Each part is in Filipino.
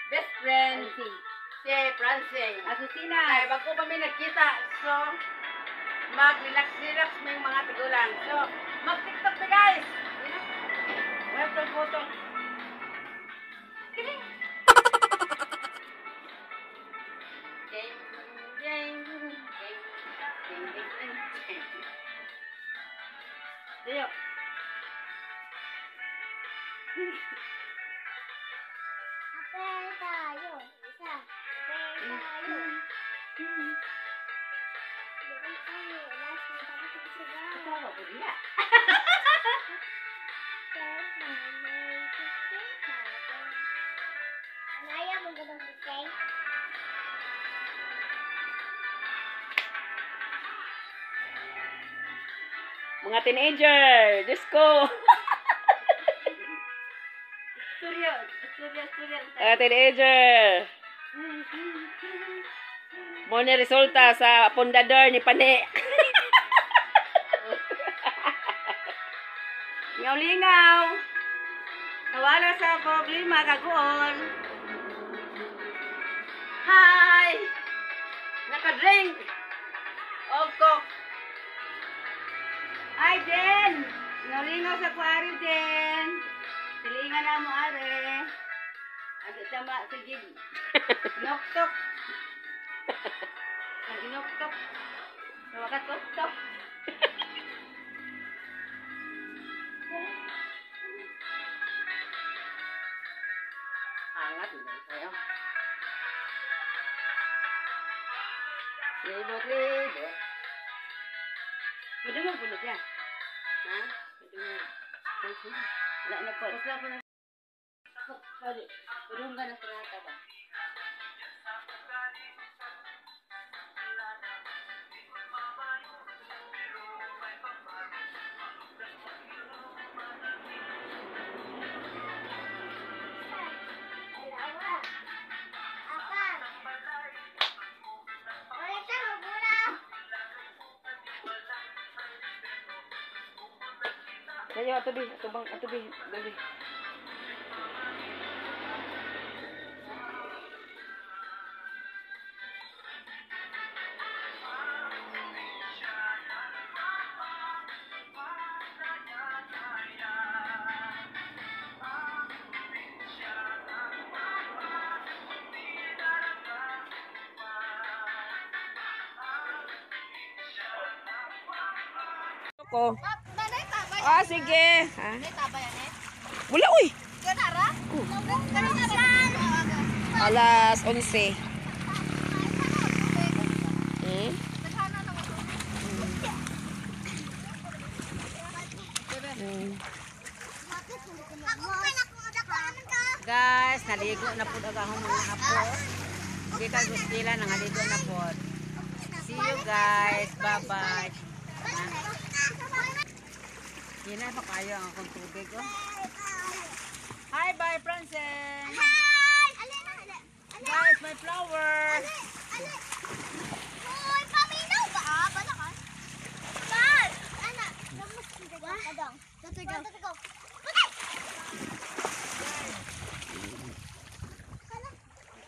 best friend. Francie. Si Francine. Asusina. Ay, bago kami nagkita. So, mag-relax-relax mo yung mga tigulang. So, mag-tiktok na guys. You know? Welcome photo. Kidding. Ding, ding, ding, ding, ding, ding. Diyo. Apel tayo. Isa. Apel tayo. Apel tayo. Last na tapos ang sigaw. Kasama ko niya. Apel tayo. Anaya mo ganang bukay? Mga teenager, disco. Surya. Mga teenager. Mo ni resulta sa pundador ni Pane. Lingaw-lingaw. Nawala sa problema kaguon. Hi! Naka-drink! Og coke. Hi, Jen. Lingaw-lingaw sa kuwari, Jen. Silingan na mo, are. Ado tama, sige. Noktok. Noktok. Nawakat tok. Angat na tayo. Libot. Pwede mo bulog yan. Ha? Pwede mo. Wala na po. Basta pa na. Pwede. Pwede mo ganang sarata ba? Kayo, atubi. Gabi. Ko. Ah, sige. Ha? Wala, uy. Alas 11. Hmm? Guys, naligo na po agahong mga apo. Kita guskila nangaligo na po. See you guys. Bye-bye. Hindi na pa kayo ang akong tubig. Oh. Hi, bye, Francine. Hi! Guys, my flower. Hoy, paminaw ba? Bala ka? Bal! Anak, namus kita gadang. Tatigaw. Okay.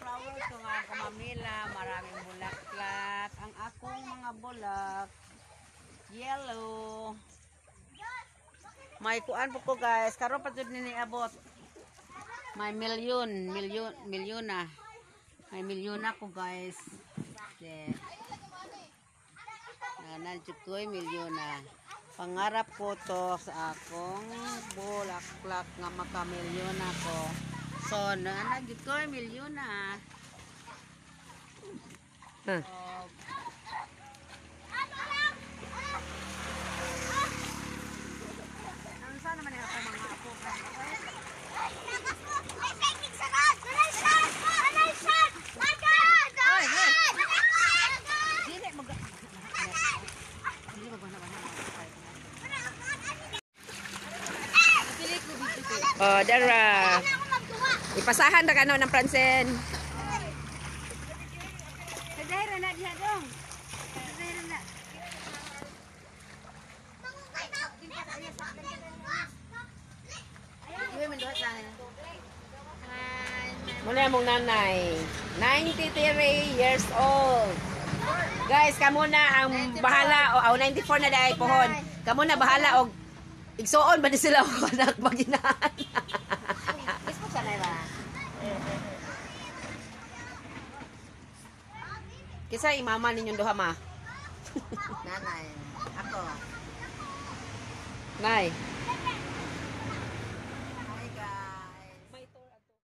Flower ko nga kumamila, maraming bulaklak. Ang akong mga bulak, yellow. May kuan po ko guys, karon pa jud ni abot. May milyon na. May milyon na ko guys. Okay. Nanan jud ko'y milyon na. Pangarap ko to sa akong bulaklak nga makamilyon ako. So, nanan jud ko'y milyon na. Saan naman yung mga apo? Oh, Dara. Ipasahan na kano ng Francine. Dara na diha dong. Dara na. Muna mong nanay. 93 years old. Guys, kamo na ang bahala. O, 94 na dahil pohon. Kamo na bahala. O, igsoon ba di sila o anak maginaan? Gusto mo sanay ba? Kisa imama ninyong duha ma? Nanay. Ako. Nay.